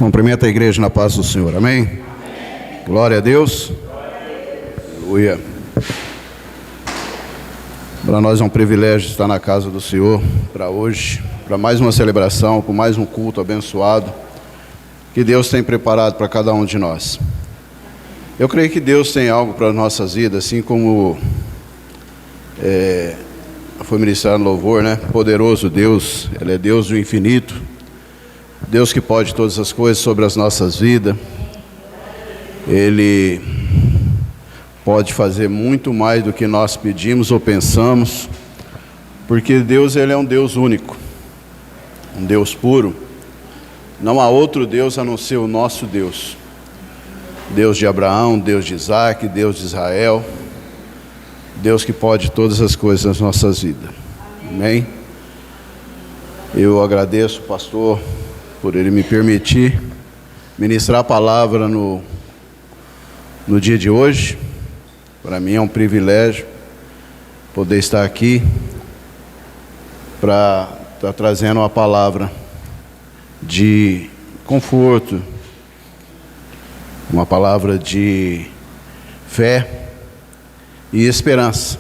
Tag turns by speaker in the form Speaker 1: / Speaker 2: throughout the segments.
Speaker 1: Cumprimenta a igreja na paz do Senhor, amém? Amém. Glória a Deus. Aleluia. Para nós é um privilégio estar na casa do Senhor para hoje, para mais uma celebração, com mais um culto abençoado que Deus tem preparado para cada um de nós. Eu creio que Deus tem algo para as nossas vidas, assim como foi ministrado no louvor, né? Poderoso Deus, Ele é Deus do infinito, Deus que pode todas as coisas sobre as nossas vidas. Ele pode fazer muito mais do que nós pedimos ou pensamos, porque Deus, Ele é um Deus único, um Deus puro. Não há outro Deus a não ser o nosso Deus. Deus de Abraão, Deus de Isaac, Deus de Israel, Deus que pode todas as coisas nas nossas vidas. Amém? Eu agradeço, pastor, por ele me permitir ministrar a palavra no dia de hoje. Para mim é um privilégio poder estar aqui para estar trazendo uma palavra de conforto, uma palavra de fé e esperança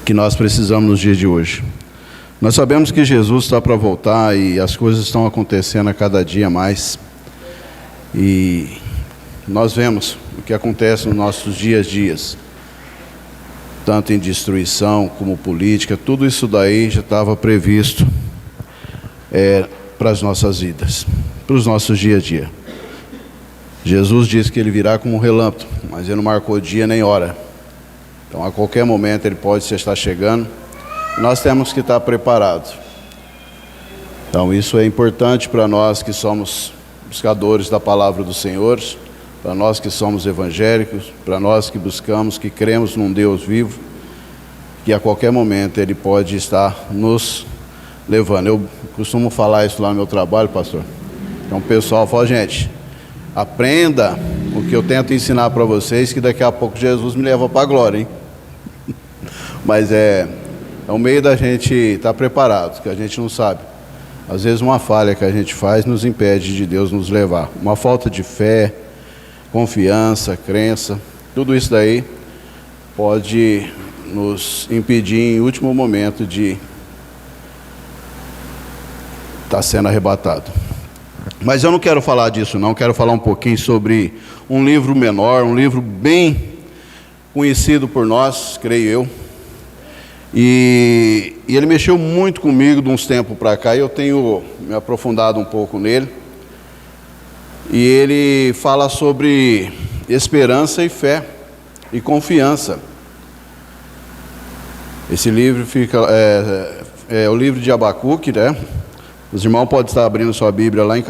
Speaker 1: que nós precisamos nos dias de hoje. Nós sabemos que Jesus está para voltar e as coisas estão acontecendo a cada dia mais. E nós vemos o que acontece nos nossos dias a dias, tanto em destruição como política, tudo isso daí já estava previsto para as nossas vidas, para os nossos dias a dia. Jesus disse que Ele virá como um relâmpago, mas Ele não marcou dia nem hora. Então a qualquer momento Ele pode estar chegando. Nós temos que estar preparados. Então isso é importante para nós que somos buscadores da palavra do Senhor, para nós que somos evangélicos, para nós que buscamos, que cremos num Deus vivo, que a qualquer momento Ele pode estar nos levando. Eu costumo falar isso lá no meu trabalho, pastor. Então o pessoal fala, gente, aprenda o que eu tento ensinar para vocês, que daqui a pouco Jesus me leva para a glória, hein? Mas é o meio da gente estar preparado, que a gente não sabe. Às vezes uma falha que a gente faz nos impede de Deus nos levar. Uma falta de fé, confiança, crença, tudo isso daí pode nos impedir em último momento de estar sendo arrebatado. Mas eu não quero falar disso não, quero falar um pouquinho sobre um livro menor, um livro bem conhecido por nós, creio eu. E ele mexeu muito comigo de uns tempos para cá, e eu tenho me aprofundado um pouco nele. E ele fala sobre esperança e fé e confiança. Esse livro é o livro de Abacuque, né? Os irmãos podem estar abrindo sua Bíblia lá em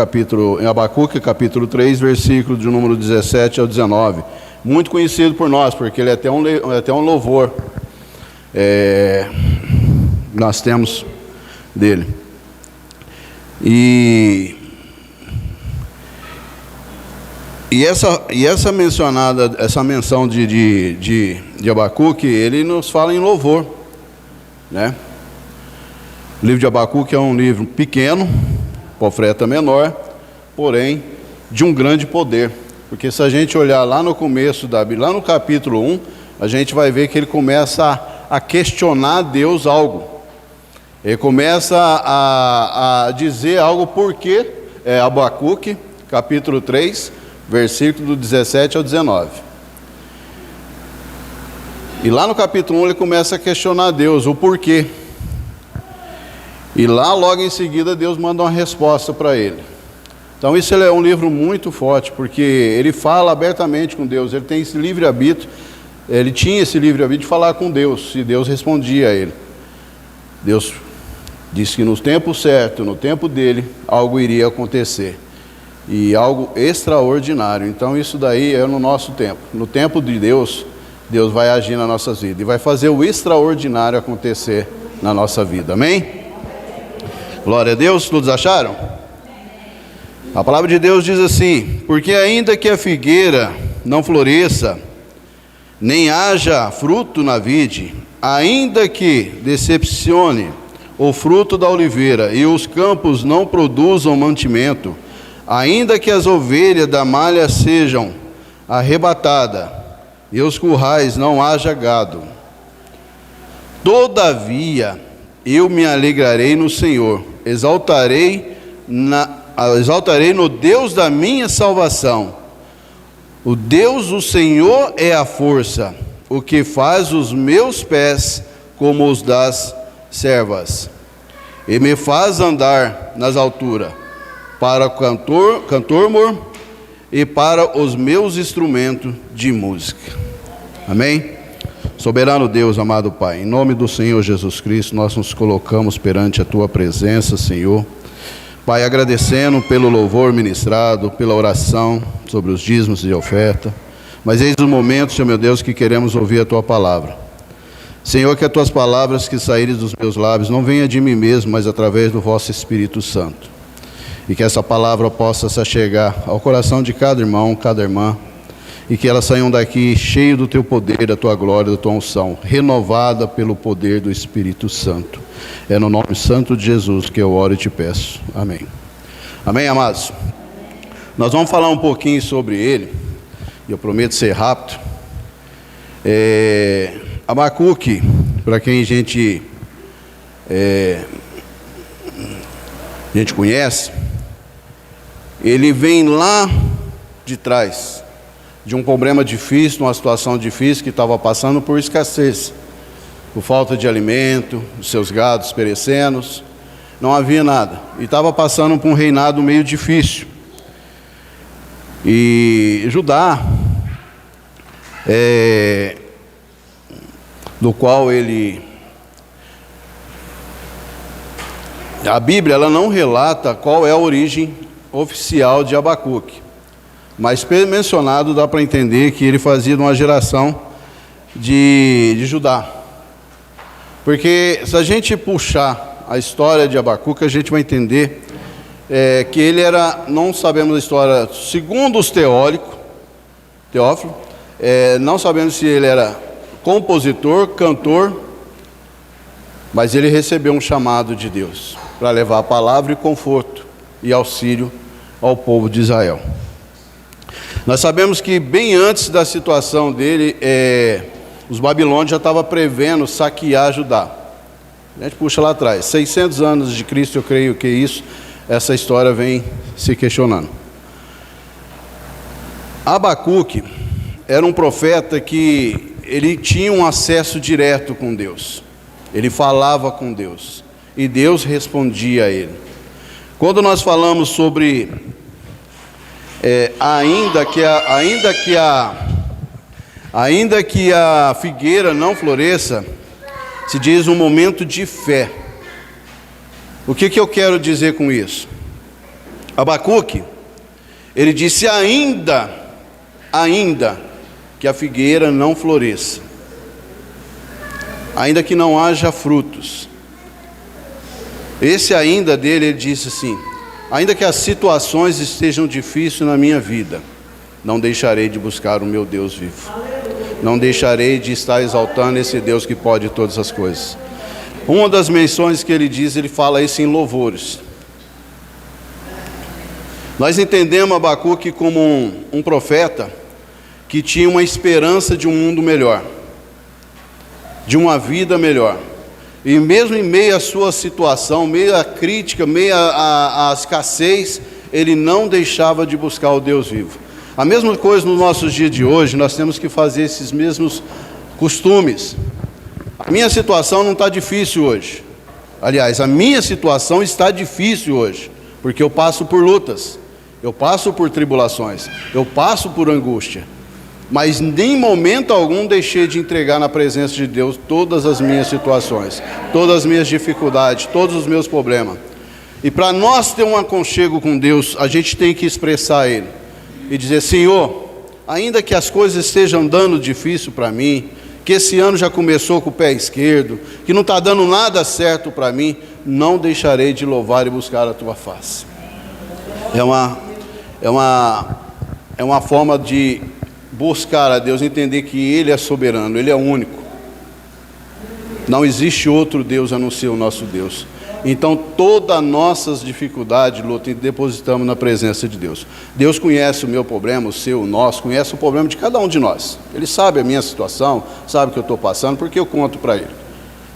Speaker 1: Abacuque, capítulo 3, versículo de número 17 ao 19. Muito conhecido por nós, porque ele é até um louvor. Nós temos dele. E essa menção de Abacuque, ele nos fala em louvor, né? O livro de Abacuque é um livro pequeno, profeta menor, porém de um grande poder. Porque se a gente olhar lá no começo da Bíblia, lá no capítulo 1, a gente vai ver que ele começa a questionar a Deus algo. Ele começa a dizer algo porque Abacuque, capítulo 3, versículo do 17 ao 19. E lá no capítulo 1 ele começa a questionar a Deus, o porquê. E lá logo em seguida Deus manda uma resposta para ele. Então isso é um livro muito forte, porque ele fala abertamente com Deus, ele tem esse livre-arbítrio. Ele tinha esse livre-arbítrio de falar com Deus, e Deus respondia a ele. Deus disse que no tempo certo, no tempo dele, algo iria acontecer. E algo extraordinário. Então isso daí é no nosso tempo. No tempo de Deus, Deus vai agir nas nossas vidas. E vai fazer o extraordinário acontecer na nossa vida. Amém? Glória a Deus. Todos acharam? A palavra de Deus diz assim: porque ainda que a figueira não floresça, nem haja fruto na vide, ainda que decepcione o fruto da oliveira e os campos não produzam mantimento, Ainda que as ovelhas da malha sejam arrebatadas, e os currais não haja gado, todavia eu me alegrarei no Senhor, exaltarei no Deus da minha salvação. O Deus, o Senhor é a força, o que faz os meus pés como os das servas, e me faz andar nas alturas, para cantor e para os meus instrumentos de música. Amém? Soberano Deus, amado Pai, em nome do Senhor Jesus Cristo, nós nos colocamos perante a Tua presença, Senhor. Pai, agradecendo pelo louvor ministrado, pela oração sobre os dízimos e oferta. Mas eis o momento, Senhor meu Deus, que queremos ouvir a Tua palavra. Senhor, que as Tuas palavras que saírem dos meus lábios não venham de mim mesmo, mas através do Vosso Espírito Santo. E que essa palavra possa se chegar ao coração de cada irmão, cada irmã, e que elas saiam daqui cheio do Teu poder, da Tua glória, da Tua unção, renovada pelo poder do Espírito Santo. É no nome santo de Jesus que eu oro e te peço. Amém. Amém, amados? Nós vamos falar um pouquinho sobre ele, e eu prometo ser rápido. Abacuque, para quem a gente conhece, ele vem lá de trás, de um problema difícil, de uma situação difícil, que estava passando por escassez, por falta de alimento, os seus gados perecendo, não havia nada, e estava passando por um reinado meio difícil. E Judá, do qual a Bíblia ela não relata qual é a origem oficial de Abacuque, mas mencionado dá para entender que ele fazia de uma geração de Judá, porque se a gente puxar a história de Abacuque, a gente vai entender que ele era, não sabemos a história segundo os Teófilo, não sabemos se ele era compositor, cantor, mas ele recebeu um chamado de Deus para levar a palavra e conforto e auxílio ao povo de Israel. Nós sabemos que bem antes da situação dele, os babilônios já estavam prevendo saquear Judá. A gente puxa lá atrás, 600 anos de Cristo, eu creio que isso, essa história vem se questionando. Abacuque era um profeta que ele tinha um acesso direto com Deus. Ele falava com Deus e Deus respondia a ele. Quando nós falamos sobre ainda que a figueira não floresça, se diz um momento de fé. O que eu quero dizer com isso? Abacuque, ele disse ainda que a figueira não floresça, ainda que não haja frutos. Esse ainda dele, ele disse assim: ainda que as situações estejam difíceis na minha vida, não deixarei de buscar o meu Deus vivo. Não deixarei de estar exaltando esse Deus que pode todas as coisas. Uma das menções que ele diz, ele fala isso em louvores. Nós entendemos Abacuque como um profeta que tinha uma esperança de um mundo melhor, de uma vida melhor. E mesmo em meio à sua situação, meio à crítica, meio à escassez, ele não deixava de buscar o Deus vivo. A mesma coisa nos nossos dias de hoje, nós temos que fazer esses mesmos costumes. A minha situação não está difícil hoje. Aliás, a minha situação está difícil hoje, porque eu passo por lutas, eu passo por tribulações, eu passo por angústia. Mas em momento algum deixei de entregar na presença de Deus todas as minhas situações, todas as minhas dificuldades, todos os meus problemas. E para nós ter um aconchego com Deus, a gente tem que expressar Ele e dizer: Senhor, ainda que as coisas estejam dando difícil para mim, que esse ano já começou com o pé esquerdo, que não está dando nada certo para mim, não deixarei de louvar e buscar a Tua face. É uma forma de buscar a Deus, entender que Ele é soberano, Ele é único. Não existe outro Deus a não ser o nosso Deus. Então, todas as nossas dificuldades, luta, depositamos na presença de Deus. Deus conhece o meu problema, o seu, o nosso, conhece o problema de cada um de nós. Ele sabe a minha situação, sabe o que eu estou passando, porque eu conto para Ele.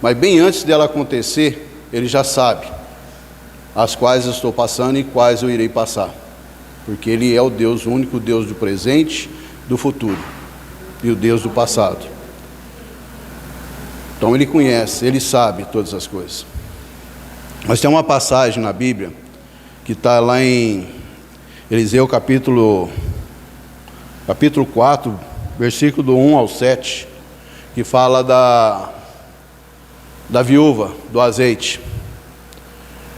Speaker 1: Mas bem antes dela acontecer, Ele já sabe as quais eu estou passando e quais eu irei passar. Porque Ele é o Deus único, o Deus do presente, do futuro e o Deus do passado. Então Ele conhece, Ele sabe todas as coisas. Mas tem uma passagem na Bíblia que está lá em Eliseu capítulo 4, versículo do 1 ao 7, que fala da viúva do azeite.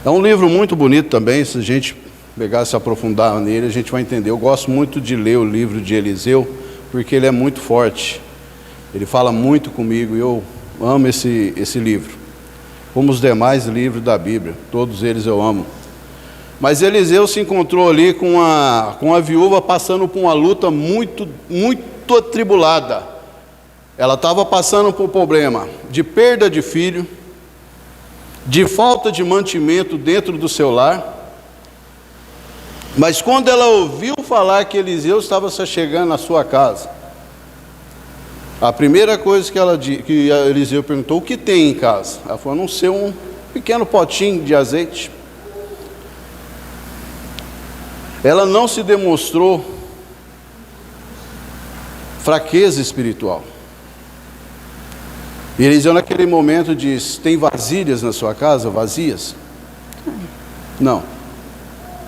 Speaker 1: É um livro muito bonito também. Se a gente pegar, se aprofundar nele, a gente vai entender. Eu gosto muito de ler o livro de Eliseu, porque ele é muito forte, ele fala muito comigo, e eu amo esse livro, como os demais livros da Bíblia, todos eles eu amo. Mas Eliseu se encontrou ali com a viúva passando por uma luta muito atribulada. Ela estava passando por um problema de perda de filho, de falta de mantimento dentro do seu lar. Mas quando ela ouviu falar que Eliseu estava se chegando na sua casa, a primeira coisa que Eliseu perguntou: o que tem em casa? Ela falou: não sei, um pequeno potinho de azeite. Ela não se demonstrou fraqueza espiritual. E Eliseu naquele momento diz: tem vasilhas na sua casa, vazias? Não.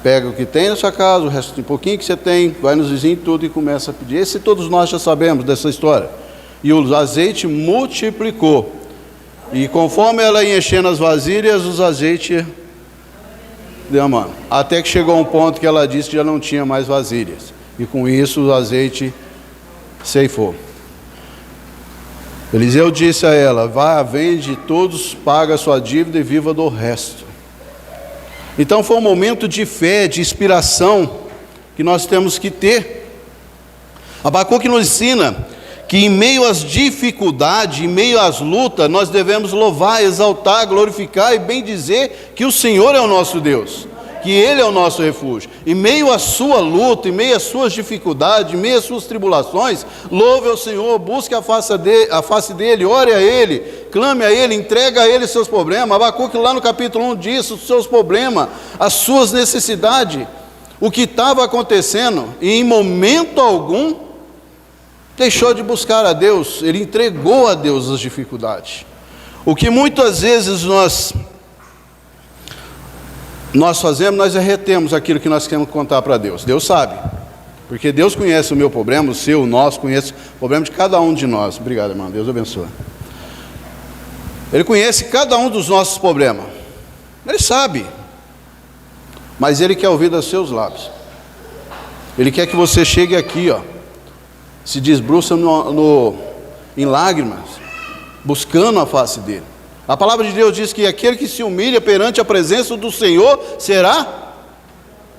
Speaker 1: Pega o que tem na sua casa, o resto de pouquinho que você tem, vai nos vizinhos tudo e começa a pedir. Esse todos nós já sabemos dessa história. E o azeite multiplicou. E conforme ela ia enchendo as vasilhas, os azeites derramando. Até que chegou um ponto que ela disse que já não tinha mais vasilhas. E com isso o azeite ceifou. Eliseu disse a ela: vá, vende todos, paga a sua dívida e viva do resto. Então foi um momento de fé, de inspiração que nós temos que ter. Abacuque nos ensina que em meio às dificuldades, em meio às lutas, nós devemos louvar, exaltar, glorificar e bem dizer que o Senhor é o nosso Deus, que Ele é o nosso refúgio. Em meio à sua luta, em meio às suas dificuldades, em meio às suas tribulações, louve ao Senhor, busque a face dEle, ore a Ele, clame a Ele, entregue a Ele seus problemas. Abacuque lá no capítulo 1 diz os seus problemas, as suas necessidades, o que estava acontecendo, e em momento algum deixou de buscar a Deus. Ele entregou a Deus as dificuldades. O que muitas vezes nós fazemos, nós retemos aquilo que nós queremos contar para Deus. Deus sabe, porque Deus conhece o meu problema, o seu, o nosso, conhece o problema de cada um de nós. Obrigado, irmão, Deus abençoe. Ele conhece cada um dos nossos problemas, Ele sabe, mas Ele quer ouvir dos seus lábios. Ele quer que você chegue aqui, se desbruça em lágrimas, buscando a face dEle. A palavra de Deus diz que aquele que se humilha perante a presença do Senhor será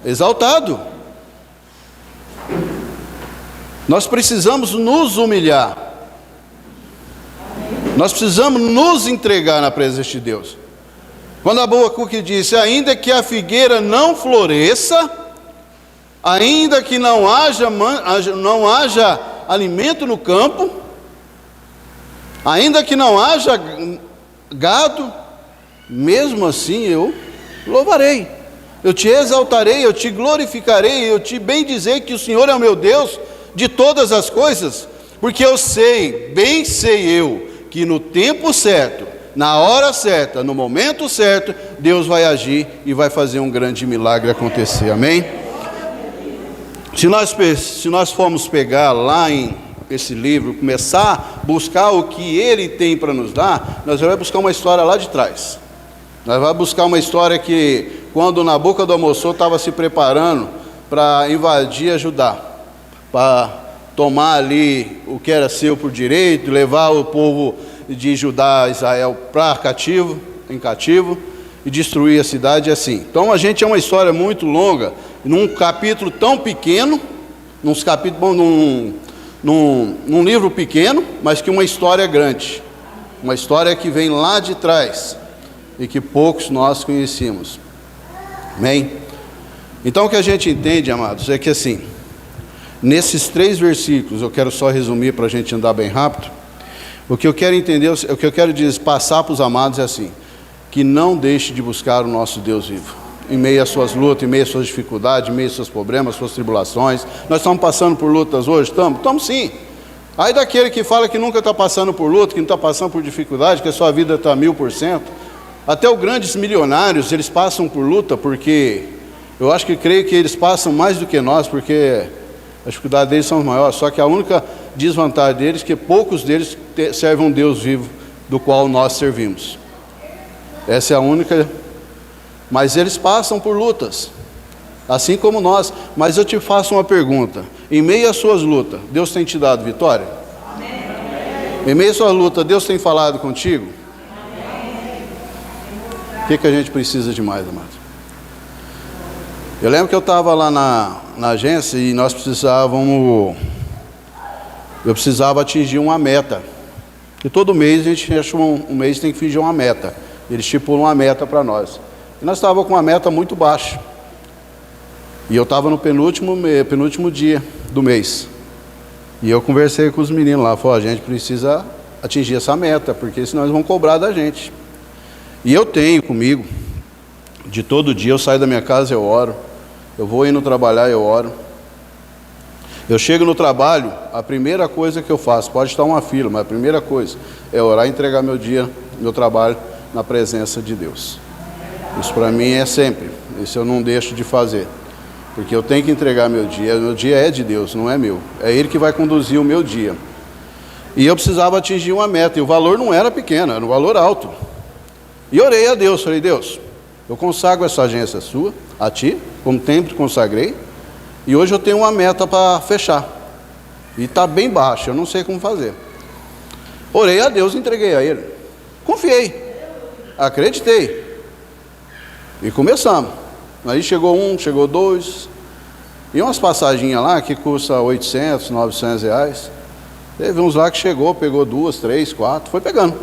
Speaker 1: exaltado. Nós precisamos nos humilhar. Nós precisamos nos entregar na presença de Deus. Quando Abacuque disse: ainda que a figueira não floresça, ainda que não haja alimento no campo, ainda que não haja gado, mesmo assim eu louvarei, eu te exaltarei, eu te glorificarei, eu te bendizer que o Senhor é o meu Deus de todas as coisas, porque eu sei, bem sei eu, que no tempo certo, na hora certa, no momento certo, Deus vai agir e vai fazer um grande milagre acontecer, amém? Se nós formos pegar lá em esse livro, começar a buscar o que ele tem para nos dar, nós vamos buscar uma história lá de trás. Nós vamos buscar uma história que, quando Nabucodonosor estava se preparando para invadir a Judá, para tomar ali o que era seu por direito, levar o povo de Judá, Israel, para cativo, e destruir a cidade assim. Então a gente é uma história muito longa, num capítulo tão pequeno, num livro pequeno, mas que uma história grande, uma história que vem lá de trás. e que poucos nós conhecíamos. Amém? Então o que a gente entende, amados, é que assim, nesses 3 versículos, eu quero só resumir para a gente andar bem rápido. O que eu quero entender, o que eu quero passar para os amados é assim: que não deixe de buscar o nosso Deus vivo, em meio às suas lutas, em meio às suas dificuldades, em meio aos seus problemas, suas tribulações. Nós estamos passando por lutas hoje? Estamos sim. Aí daquele que fala que nunca está passando por luta, que não está passando por dificuldade, que a sua vida está 1000%. Até os grandes milionários, eles passam por luta, porque eu acho que creio que eles passam mais do que nós, porque as dificuldades deles são maiores. Só que a única desvantagem deles é que poucos deles servem um Deus vivo, do qual nós servimos. Essa é a única. Mas eles passam por lutas, assim como nós. Mas eu te faço uma pergunta: em meio às suas lutas, Deus tem te dado vitória? Amém. Em meio às suas lutas, Deus tem falado contigo? Amém. O que a gente precisa de mais, amado? Eu lembro que eu estava lá na agência e nós eu precisava atingir uma meta. E todo mês a gente acha um mês tem que fingir uma meta. Eles estipulam uma meta para nós. E nós estávamos com uma meta muito baixa. E eu estava no penúltimo dia do mês. E eu conversei com os meninos lá, falei: a gente precisa atingir essa meta, porque senão eles vão cobrar da gente. E eu tenho comigo, de todo dia eu saio da minha casa, eu oro. Eu vou indo trabalhar, eu oro. Eu chego no trabalho, a primeira coisa que eu faço, pode estar uma fila, mas a primeira coisa é orar e entregar meu dia, meu trabalho na presença de Deus. Isso para mim é sempre, isso eu não deixo de fazer, porque eu tenho que entregar meu dia é de Deus, não é meu, é Ele que vai conduzir o meu dia. E eu precisava atingir uma meta, e o valor não era pequeno, era um valor alto. E orei a Deus, falei: Deus, eu consagro essa agência sua, a Ti, como sempre consagrei, e hoje eu tenho uma meta para fechar, e está bem baixa, eu não sei como fazer. Orei a Deus, entreguei a Ele, confiei, acreditei, e começamos. Aí chegou um, chegou dois, e umas passaginhas lá que custa 800, 900 reais. Teve uns lá que chegou, pegou 2, 3, 4, foi pegando.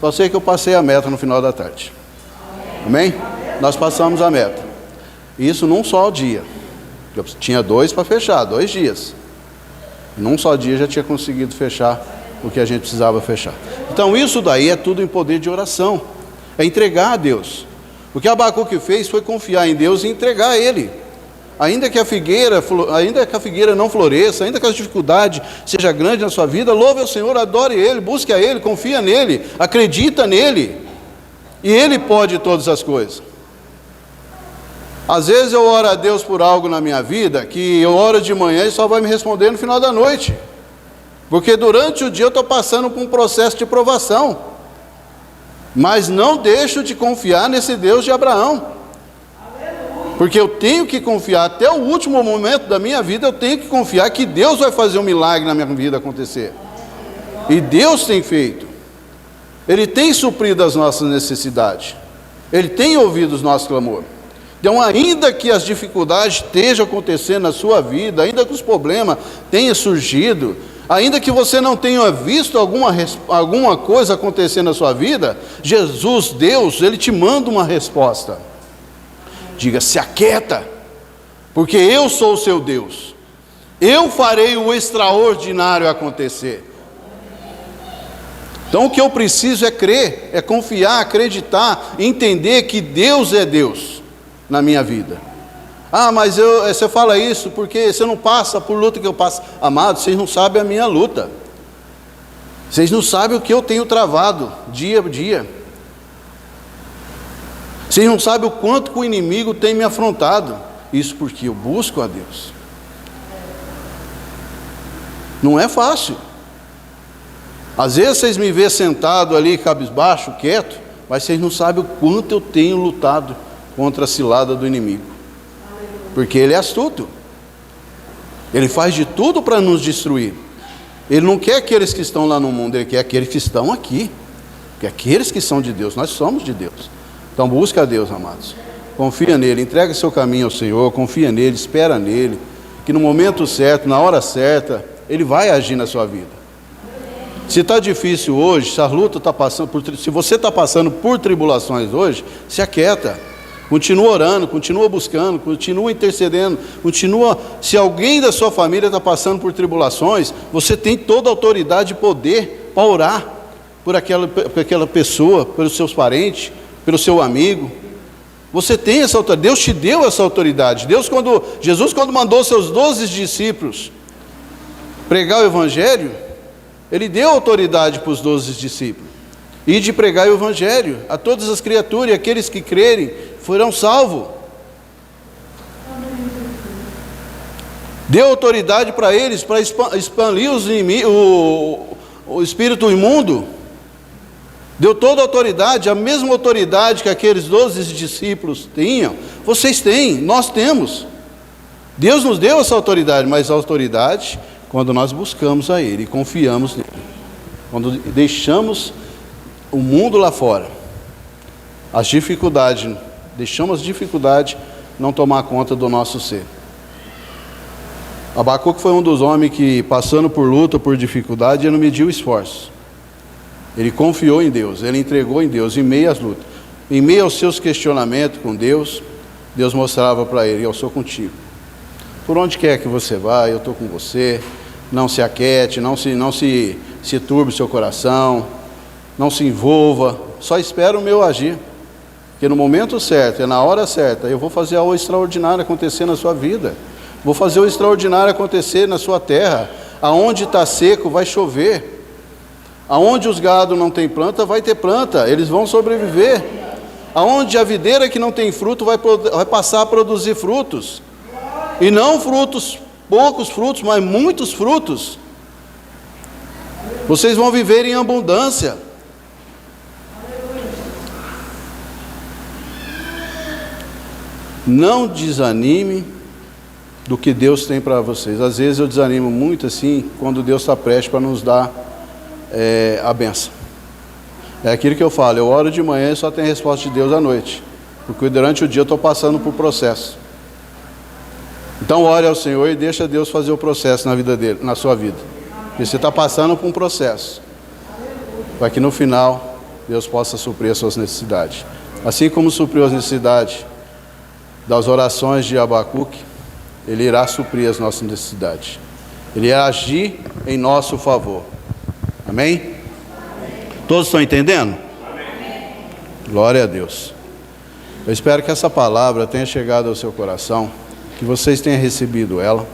Speaker 1: Só sei que eu passei a meta no final da tarde. Amém? Nós passamos a meta. Isso num só dia. Eu tinha 2 para fechar, 2 dias. Num só dia já tinha conseguido fechar o que a gente precisava fechar. Então isso daí é tudo em poder de oração. É entregar a Deus. O que Abacuque fez foi confiar em Deus e entregar a Ele. Ainda que a figueira não floresça, ainda que a dificuldade seja grande na sua vida, louve ao Senhor, adore Ele, busque a Ele, confia nele, acredita nele. E Ele pode todas as coisas. Às vezes eu oro a Deus por algo na minha vida, que eu oro de manhã e só vai me responder no final da noite. Porque durante o dia eu estou passando por um processo de provação. Mas não deixo de confiar nesse Deus de Abraão. Porque eu tenho que confiar, até o último momento da minha vida, eu tenho que confiar que Deus vai fazer um milagre na minha vida acontecer. E Deus tem feito. Ele tem suprido as nossas necessidades. Ele tem ouvido os nossos clamores. Então, ainda que as dificuldades estejam acontecendo na sua vida, ainda que os problemas tenham surgido, ainda que você não tenha visto alguma coisa acontecer na sua vida, Jesus, Deus, Ele te manda uma resposta. Diga: se aquieta, porque eu sou o seu Deus. Eu farei o extraordinário acontecer. Então o que eu preciso é crer, é confiar, acreditar, entender que Deus é Deus na minha vida. Ah, mas você fala isso porque você não passa por luta que eu passo. Amados, vocês não sabem a minha luta. Vocês não sabem o que eu tenho travado dia a dia. Vocês não sabem o quanto que o inimigo tem me afrontado. Isso porque eu busco a Deus. Não é fácil. Às vezes vocês me vêem sentado ali, cabisbaixo, quieto, mas vocês não sabem o quanto eu tenho lutado contra a cilada do inimigo. Porque ele é astuto. Ele faz de tudo para nos destruir. Ele não quer aqueles que estão lá no mundo, ele quer aqueles que estão aqui. Porque aqueles que são de Deus, nós somos de Deus. Então busca a Deus, amados. Confia nele, entrega seu caminho ao Senhor, confia nele, espera nele, que no momento certo, na hora certa, ele vai agir na sua vida. Se está difícil hoje, se a luta está passando se você está passando por tribulações hoje, se aquieta, continua orando, continua buscando, continua intercedendo, se alguém da sua família está passando por tribulações, você tem toda a autoridade e poder para orar por aquela pessoa, pelos seus parentes, pelo seu amigo. Você tem essa autoridade, Deus te deu essa autoridade. Jesus quando mandou seus 12 discípulos pregar o Evangelho, Ele deu autoridade para os 12 discípulos, e de pregar o Evangelho a todas as criaturas, e aqueles que crerem serão salvos. Deu autoridade para eles, para expandir o espírito imundo. Deu toda a autoridade, a mesma autoridade que aqueles 12 discípulos tinham, vocês têm, nós temos. Deus nos deu essa autoridade, mas a autoridade quando nós buscamos a Ele e confiamos nele, quando deixamos o mundo lá fora, as dificuldades, deixamos as dificuldades não tomar conta do nosso ser. Abacuque foi um dos homens que, passando por luta, por dificuldade, ele não mediu esforço. Ele confiou em Deus, ele entregou em Deus, em meio às lutas, em meio aos seus questionamentos com Deus. Deus mostrava para ele: eu sou contigo, por onde quer que você vá, eu estou com você. Não se aquiete, não se turbe o seu coração, não se envolva, só espera o meu agir, que no momento certo, na hora certa, eu vou fazer algo extraordinário acontecer na sua vida, vou fazer o extraordinário acontecer na sua terra. Aonde está seco vai chover, aonde os gados não tem planta vai ter planta, eles vão sobreviver, aonde a videira que não tem fruto vai passar a produzir frutos, e não frutos, poucos frutos, mas muitos frutos. Vocês vão viver em abundância. Não desanime do que Deus tem para vocês. Às vezes eu desanimo muito assim, quando Deus está prestes para nos dar a benção. É aquilo que eu falo, eu oro de manhã e só tem resposta de Deus à noite, porque durante o dia eu estou passando por processo. Então ore ao Senhor e deixa Deus fazer o processo na vida dele, na sua vida. Porque você está passando por um processo, para que no final Deus possa suprir as suas necessidades. Assim como supriu as necessidades das orações de Abacuque, Ele irá suprir as nossas necessidades. Ele irá agir em nosso favor. Amém? Amém. Todos estão entendendo? Amém. Glória a Deus. Eu espero que essa palavra tenha chegado ao seu coração, que vocês tenham recebido ela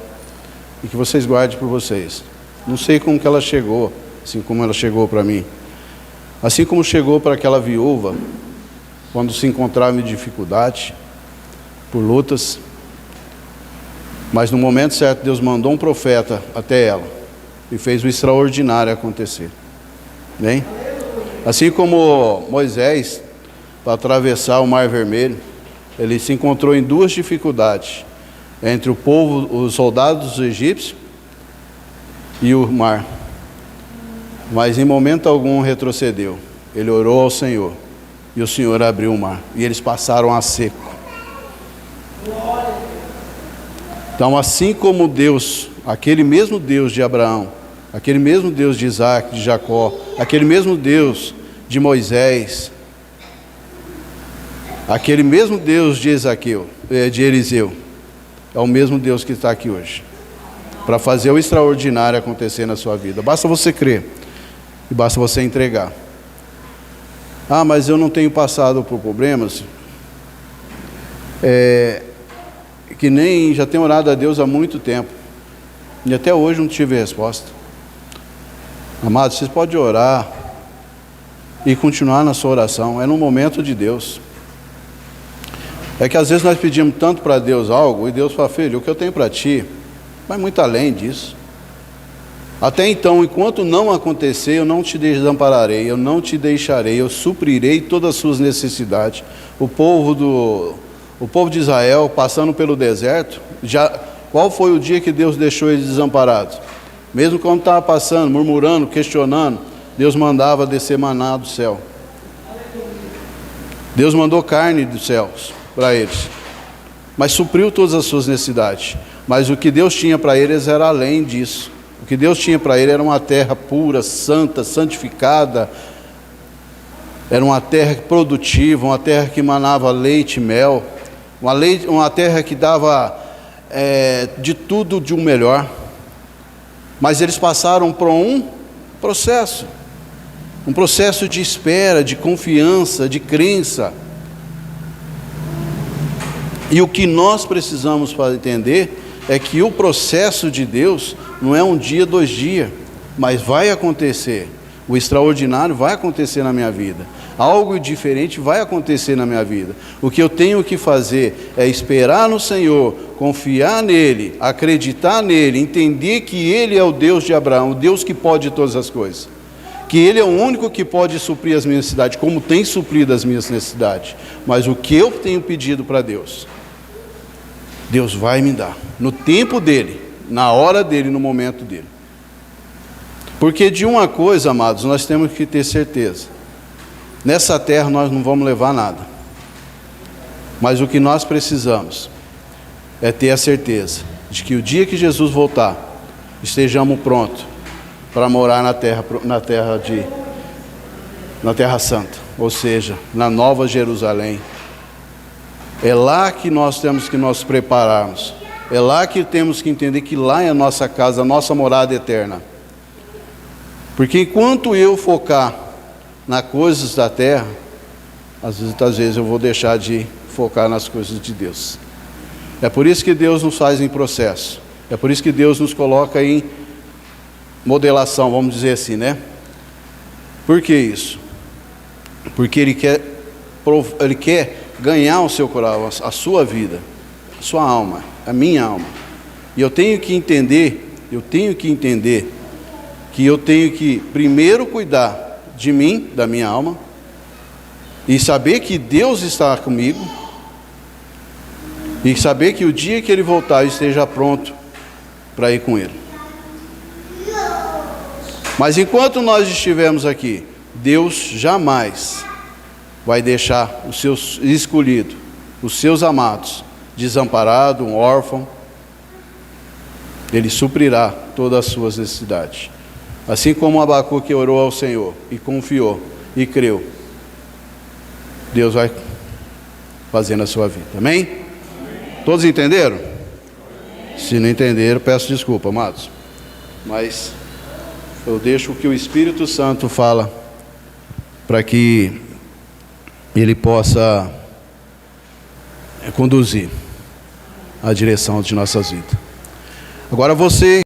Speaker 1: e que vocês guardem por vocês. Não sei como que ela chegou, assim como ela chegou para mim, assim como chegou para aquela viúva quando se encontrava em dificuldade, por lutas, mas no momento certo Deus mandou um profeta até ela e fez o extraordinário acontecer. Bem? Assim como Moisés, para atravessar o Mar Vermelho, ele se encontrou em duas dificuldades, entre o povo, os soldados egípcios e o mar, mas em momento algum retrocedeu. Ele orou ao Senhor e o Senhor abriu o mar e eles passaram a seco. Então, assim como Deus, aquele mesmo Deus de Abraão, aquele mesmo Deus de Isaac, de Jacó, aquele mesmo Deus de Moisés, aquele mesmo Deus de Eliseu, é o mesmo Deus que está aqui hoje, para fazer o extraordinário acontecer na sua vida. Basta você crer e basta você entregar. Ah, mas eu não tenho passado por problemas. Que nem já tenho orado a Deus há muito tempo e até hoje não tive resposta. Amados, vocês podem orar e continuar na sua oração, é no momento de Deus. É que às vezes nós pedimos tanto para Deus algo, e Deus fala: filho, o que eu tenho para ti vai muito além disso. Até então, enquanto não acontecer, eu não te desampararei, eu não te deixarei, eu suprirei todas as suas necessidades. O povo de Israel, passando pelo deserto, qual foi o dia que Deus deixou eles desamparados? Mesmo quando estava passando, murmurando, questionando, Deus mandava descer maná do céu. Deus mandou carne dos céus para eles, mas supriu todas as suas necessidades. Mas o que Deus tinha para eles era além disso. O que Deus tinha para ele era uma terra pura, santa, santificada, era uma terra produtiva, uma terra que manava leite e mel, uma terra que dava de tudo de um melhor. Mas eles passaram por um processo de espera, de confiança, de crença. E o que nós precisamos para entender é que o processo de Deus não é um dia, 2 dias, mas vai acontecer. O extraordinário vai acontecer na minha vida. Algo diferente vai acontecer na minha vida. O que eu tenho que fazer é esperar no Senhor, confiar nele, acreditar nele, entender que Ele é o Deus de Abraão, o Deus que pode todas as coisas. Que Ele é o único que pode suprir as minhas necessidades, como tem suprido as minhas necessidades. Mas o que eu tenho pedido para Deus, Deus vai me dar, no tempo dEle, na hora dEle, no momento dEle. Porque de uma coisa, amados, nós temos que ter certeza. Nessa terra nós não vamos levar nada. Mas o que nós precisamos é ter a certeza de que o dia que Jesus voltar, estejamos prontos para morar na Terra Santa, ou seja, na Nova Jerusalém. É lá que nós temos que nos prepararmos. É lá que temos que entender que lá é a nossa casa, a nossa morada eterna. Porque enquanto eu focar nas coisas da terra, às vezes eu vou deixar de focar nas coisas de Deus. É por isso que Deus nos faz em processo. É por isso que Deus nos coloca em modelação, vamos dizer assim, né? Por que isso? Porque Ele quer ganhar o seu coração, a sua vida, a sua alma, a minha alma. E eu tenho que entender que eu tenho que primeiro cuidar de mim, da minha alma, e saber que Deus está comigo, e saber que o dia que Ele voltar eu esteja pronto para ir com Ele. Mas enquanto nós estivermos aqui, Deus jamais vai deixar os seus escolhidos, os seus amados, desamparados, um órfão. Ele suprirá todas as suas necessidades. Assim como Abacuque orou ao Senhor e confiou e creu, Deus vai fazer na sua vida. Amém? Amém. Todos entenderam? Amém. Se não entenderam, peço desculpa, amados. Mas eu deixo o que o Espírito Santo fala para que Ele possa conduzir a direção de nossas vidas. Agora você